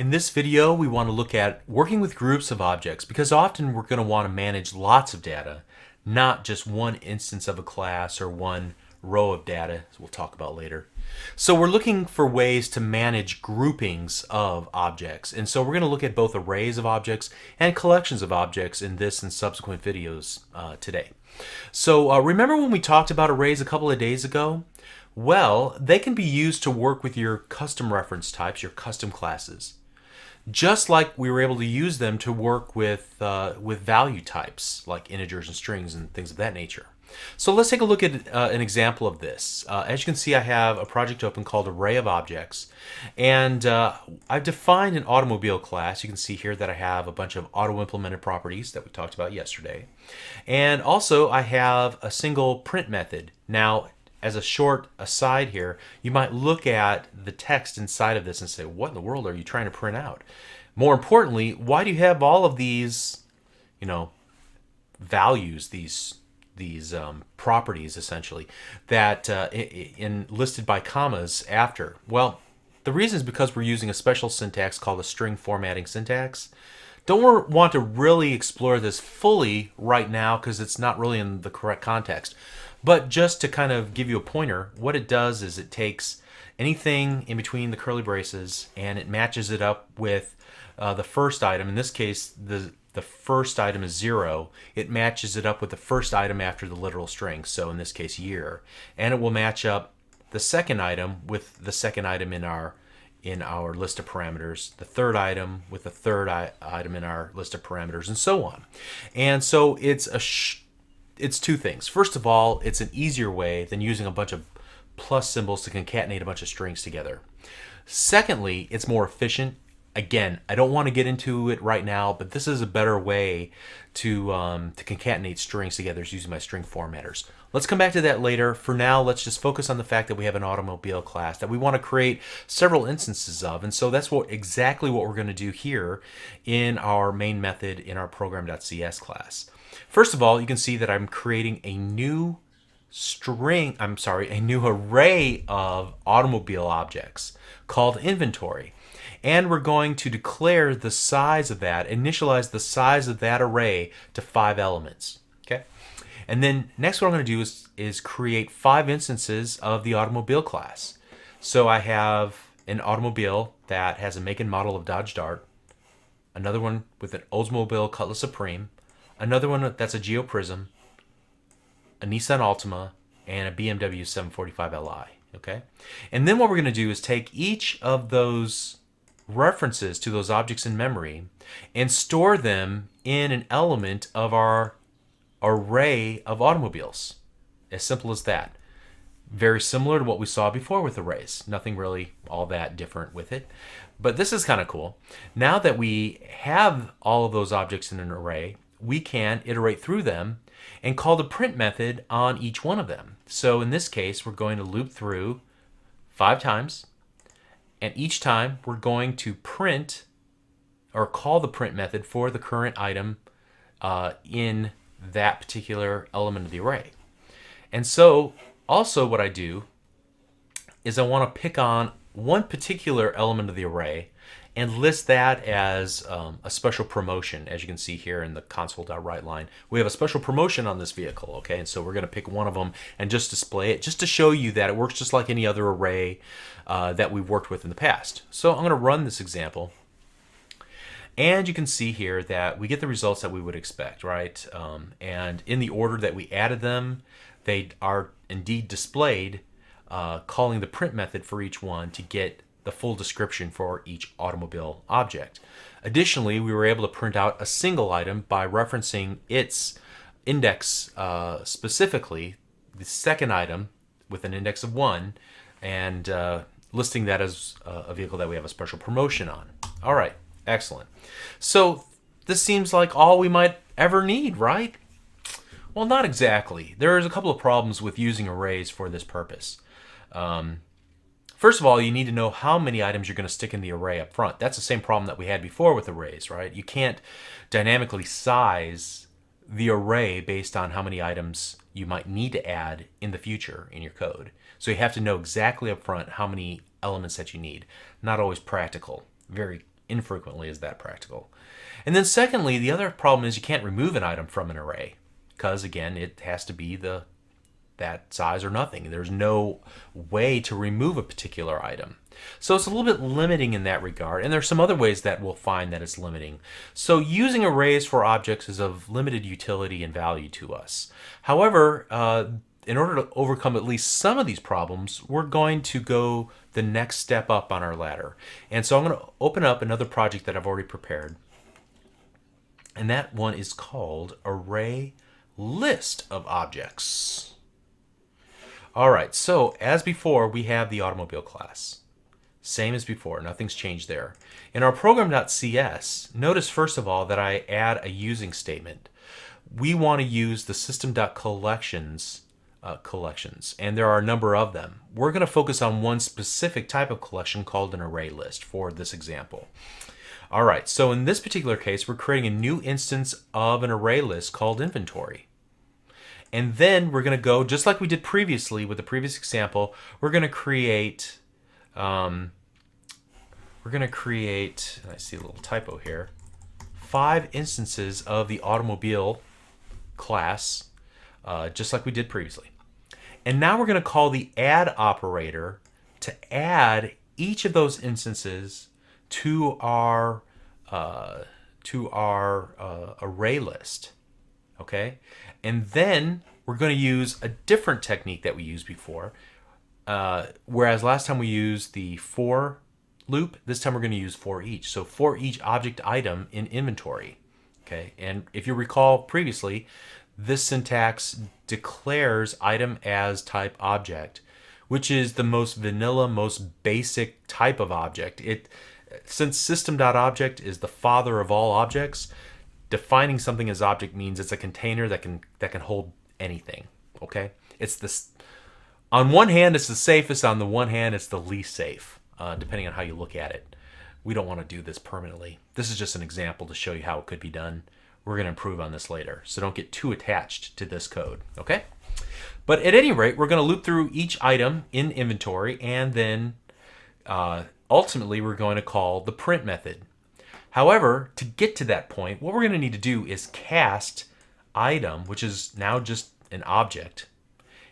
In this video, we want to look at working with groups of objects because often we're going to want to manage lots of data, not just one instance of a class or one row of data, as we'll talk about later. So we're looking for ways to manage groupings of objects. And so we're going to look at both arrays of objects and collections of objects in this and subsequent videos today. So remember when we talked about arrays a couple of days ago? Well, they can be used to work with your custom reference types, your custom classes. Just like we were able to use them to work with value types like integers and strings and things of that nature. So let's take a look at an example of this. As you can see, I have a project open called Array of Objects, and I've defined an automobile class. You can see here that I have a bunch of auto-implemented properties that we talked about yesterday. And also I have a single print method. Now, as a short aside here, you might look at the text inside of this and say, what in the world are you trying to print out? More importantly, why do you have all of these, values, these properties essentially, that listed by commas after? Well, the reason is because we're using a special syntax called a string formatting syntax. Don't want to really explore this fully right now because it's not really in the correct context. But just to kind of give you a pointer, what it does is it takes anything in between the curly braces and it matches it up with the first item. In this case, the first item is 0. It matches it up with the first item after the literal string, so in this case year. And it will match up the second item with the second item in our list of parameters, the third item with the third item in our list of parameters, and so on. And so it's two things. First of all, it's an easier way than using a bunch of plus symbols to concatenate a bunch of strings together. Secondly, it's more efficient. Again, I don't want to get into it right now, but this is a better way to concatenate strings together using my string formatters. Let's come back to that later. For now, let's just focus on the fact that we have an automobile class that we want to create several instances of. And so that's exactly what we're going to do here in our main method in our program.cs class. First of all, you can see that I'm creating a new a new array of automobile objects called inventory. And we're going to declare the size of that, initialize the size of that array to 5 elements. Okay? And then next what I'm going to do is create 5 instances of the automobile class. So I have an automobile that has a make and model of Dodge Dart, another one with an Oldsmobile Cutlass Supreme, another one that's a Geo Prism, a Nissan Altima, and a BMW 745 Li. Okay? And then what we're going to do is take each of those references to those objects in memory and store them in an element of our array of automobiles. As simple as that. Very similar to what we saw before with arrays. Nothing really all that different with it. But this is kind of cool. Now that we have all of those objects in an array, we can iterate through them and call the print method on each one of them. So in this case, we're going to loop through 5 times. And each time we're going to print or call the print method for the current item in that particular element of the array. And so also what I do is I want to pick on one particular element of the array and list that as a special promotion. As you can see here in the console.write line, we have a special promotion on this vehicle, okay? And so we're going to pick one of them and just display it, just to show you that it works just like any other array that we've worked with in the past. So I'm going to run this example, and you can see here that we get the results that we would expect, right? And in the order that we added them, they are indeed displayed, calling the print method for each one to get the full description for each automobile object. Additionally, we were able to print out a single item by referencing its index, specifically the second item with an index of 1, and listing that as a vehicle that we have a special promotion on. All right, excellent. So this seems like all we might ever need, right? Well, not exactly. There's a couple of problems with using arrays for this purpose. First of all, you need to know how many items you're going to stick in the array up front. That's the same problem that we had before with arrays, right? You can't dynamically size the array based on how many items you might need to add in the future in your code. So you have to know exactly up front how many elements that you need. Not always practical. Very infrequently is that practical. And then secondly, the other problem is you can't remove an item from an array because, again, it has to be that size or nothing. There's no way to remove a particular item. So it's a little bit limiting in that regard, and there's some other ways that we'll find that it's limiting. So using arrays for objects is of limited utility and value to us. However, in order to overcome at least some of these problems, we're going to go the next step up on our ladder. And so I'm going to open up another project that I've already prepared, and that one is called Array List of Objects. All right, so as before, we have the automobile class. Same as before, nothing's changed there. In our program.cs, notice first of all that I add a using statement. We want to use the system.collections collections, and there are a number of them. We're going to focus on one specific type of collection called an array list for this example. All right, so in this particular case, we're creating a new instance of an array list called inventory. And then we're going to go, just like we did previously with the previous example, we're going to create, and I see a little typo here, 5 instances of the automobile class, just like we did previously. And now we're going to call the add operator to add each of those instances to our array list. Okay, and then we're going to use a different technique that we used before. Whereas last time we used the for loop, this time we're going to use for each. So for each object item in inventory. Okay, and if you recall previously, this syntax declares item as type object, which is the most vanilla, most basic type of object. Since system.object is the father of all objects, defining something as object means it's a container that can hold anything. Okay, it's this. On one hand, it's the safest. On the one hand, it's the least safe, depending on how you look at it. We don't want to do this permanently. This is just an example to show you how it could be done. We're going to improve on this later, so don't get too attached to this code. Okay, but at any rate, we're going to loop through each item in inventory, and then ultimately we're going to call the print method. However, to get to that point, what we're going to need to do is cast item, which is now just an object.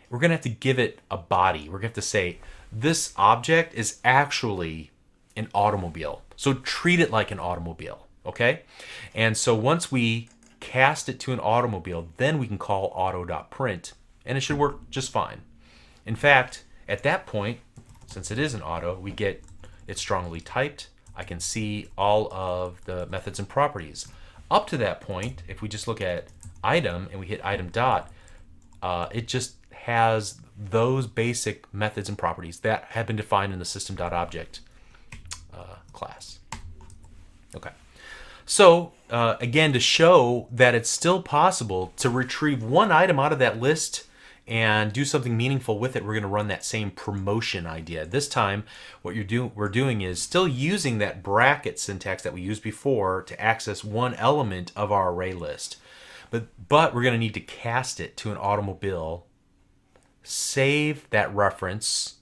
We're going to have to give it a body. We're going to have to say, this object is actually an automobile. So treat it like an automobile, okay? And so once we cast it to an automobile, then we can call auto.print, and it should work just fine. In fact, at that point, since it is an auto, we get it strongly typed. I can see all of the methods and properties. Up to that point, if we just look at item and we hit item dot, it just has those basic methods and properties that have been defined in the system.object class. Okay. So again, to show that it's still possible to retrieve one item out of that list and do something meaningful with it, we're going to run that same promotion idea. This time, what we're doing is still using that bracket syntax that we used before to access one element of our array list. But we're going to need to cast it to an automobile, save that reference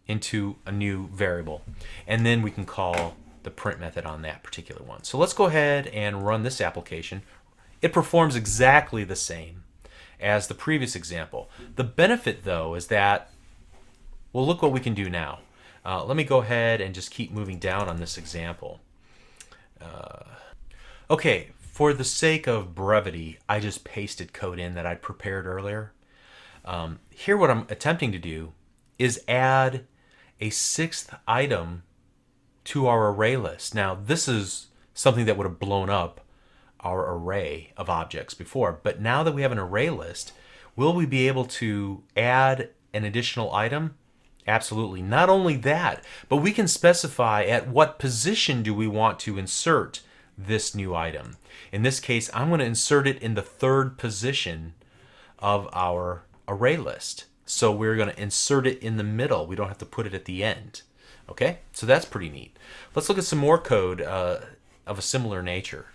into a new variable, and then we can call the print method on that particular one. So let's go ahead and run this application. It performs exactly the same as the previous example. The benefit, though, is that, well, look what we can do now. Let me go ahead and just keep moving down on this example. Okay, for the sake of brevity, I just pasted code in that I'd prepared earlier. Here what I'm attempting to do is add a 6th item to our array list. Now, this is something that would have blown up our array of objects before, but now that we have an array list, will we be able to add an additional item? Absolutely. Not only that, but we can specify at what position do we want to insert this new item. In this case, I'm going to insert it in the 3rd position of our array list. So we're going to insert it in the middle. We don't have to put it at the end. Okay, so that's pretty neat. Let's look at some more code of a similar nature.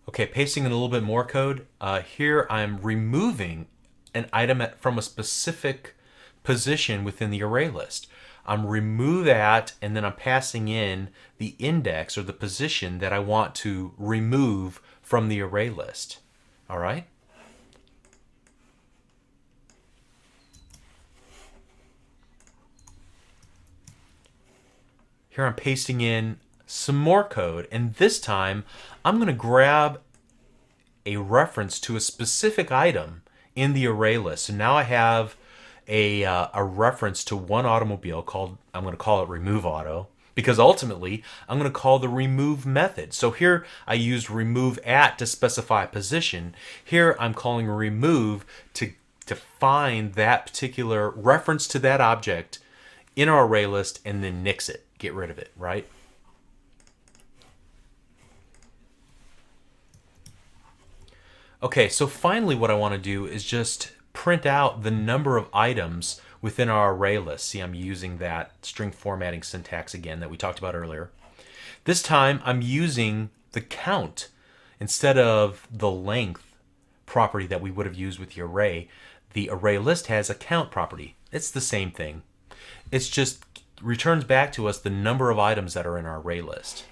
Okay, pasting in a little bit more code. Here I'm removing an item from a specific position within the array list. I'm remove that, and then I'm passing in the index or the position that I want to remove from the array list. All right? Here I'm pasting in some more code, and this time I'm going to grab a reference to a specific item in the array list. So now I have a reference to one automobile called, I'm going to call it remove auto, because ultimately I'm going to call the remove method. So here I used remove at to specify a position. Here I'm calling remove to find that particular reference to that object in our array list and then nix it, get rid of it, right? Okay, so finally what I want to do is just print out the number of items within our array list. See, I'm using that string formatting syntax again that we talked about earlier. This time I'm using the count instead of the length property that we would have used with the array. The array list has a count property. It's the same thing. It's just returns back to us the number of items that are in our array list.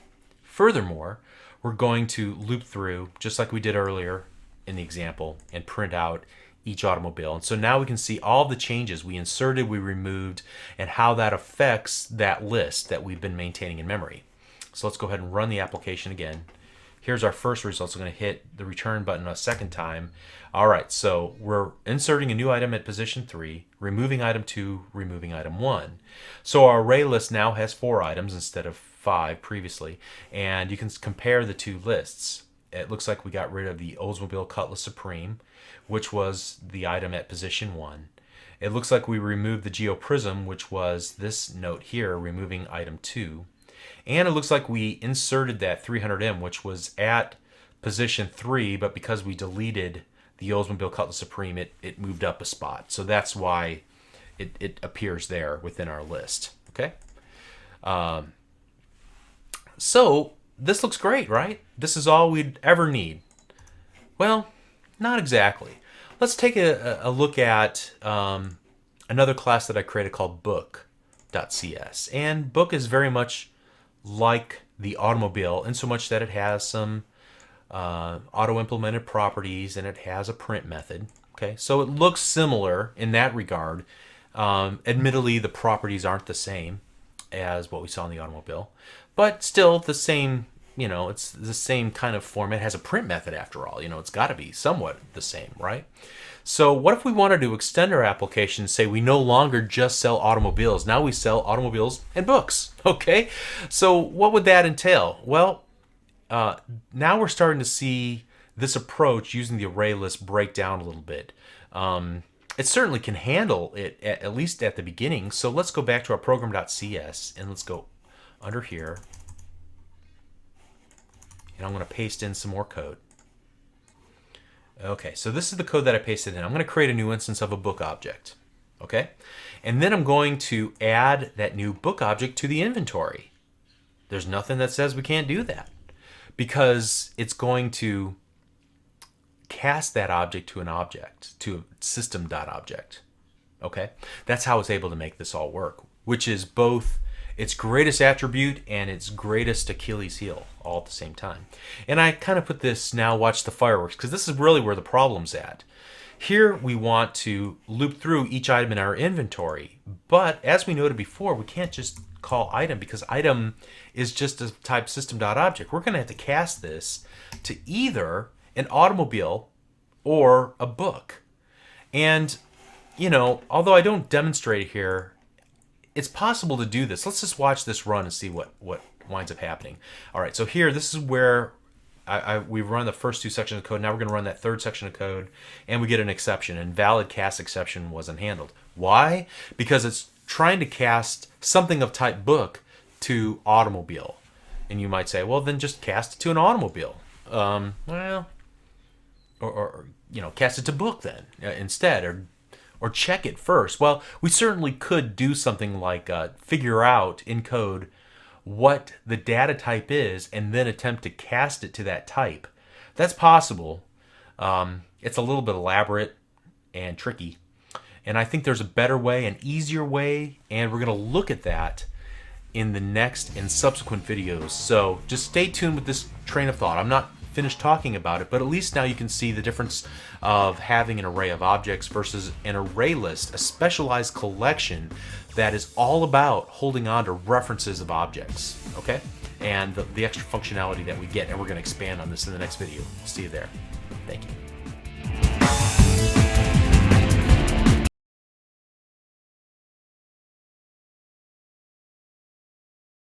Furthermore, we're going to loop through, just like we did earlier in the example, and print out each automobile. And so now we can see all the changes we inserted, we removed, and how that affects that list that we've been maintaining in memory. So let's go ahead and run the application again. Here's our first results. I'm going to hit the return button a second time. All right, so we're inserting a new item at position 3, removing item 2, removing item 1. So our array list now has 4 items instead of 5 previously, and you can compare the two lists. It looks like we got rid of the Oldsmobile Cutlass Supreme, which was the item at position 1. It looks like we removed the GeoPrism, which was this note here, removing item 2. And it looks like we inserted that 300M, which was at position 3, but because we deleted the Oldsmobile Cutlass Supreme, it moved up a spot. So that's why it appears there within our list. Okay? So this looks great, right? This is all we'd ever need. Well, not exactly. Let's take a look at another class that I created called book.cs. And book is very much like the automobile in so much that it has some auto-implemented properties and it has a print method. Okay, so it looks similar in that regard. Admittedly, the properties aren't the same as what we saw in the automobile, but still the same, you know, it's the same kind of format. It has a print method after all, you know, it's got to be somewhat the same, right? So what if we wanted to extend our application, say we no longer just sell automobiles, now we sell automobiles and books, okay? So what would that entail? Well, now we're starting to see this approach using the array list break down a little bit. It certainly can handle it, at least at the beginning. So let's go back to our program.cs and let's go under here. And I'm going to paste in some more code. Okay, so this is the code that I pasted in. I'm going to create a new instance of a book object. Okay? And then I'm going to add that new book object to the inventory. There's nothing that says we can't do that, because it's going to cast that object to an object, to a system.object. Okay? That's how it's able to make this all work, which is both its greatest attribute and its greatest Achilles heel all at the same time. And I kind of put this now, watch the fireworks, because this is really where the problem's at. Here we want to loop through each item in our inventory, but as we noted before, we can't just call item because item is just a type system.object. We're going to have to cast this to either an automobile or a book. And, you know, although I don't demonstrate it here, it's possible to do this. Let's just watch this run and see what winds up happening. All right, so here, this is where we've run the first 2 sections of code. Now we're going to run that 3rd section of code, and we get an exception, and valid cast exception wasn't handled. Why? Because it's trying to cast something of type book to automobile. And you might say, well, then just cast it to an automobile. Well, or you know, cast it to book then instead, or check it first. Well, we certainly could do something like figure out in code what the data type is and then attempt to cast it to that type. That's possible. It's a little bit elaborate and tricky. And I think there's a better way, an easier way, and we're going to look at that in the next and subsequent videos. So just stay tuned with this train of thought. I'm not finished talking about it, but at least now you can see the difference of having an array of objects versus an array list, a specialized collection that is all about holding on to references of objects, okay? And the extra functionality that we get, and we're going to expand on this in the next video. See you there. Thank you.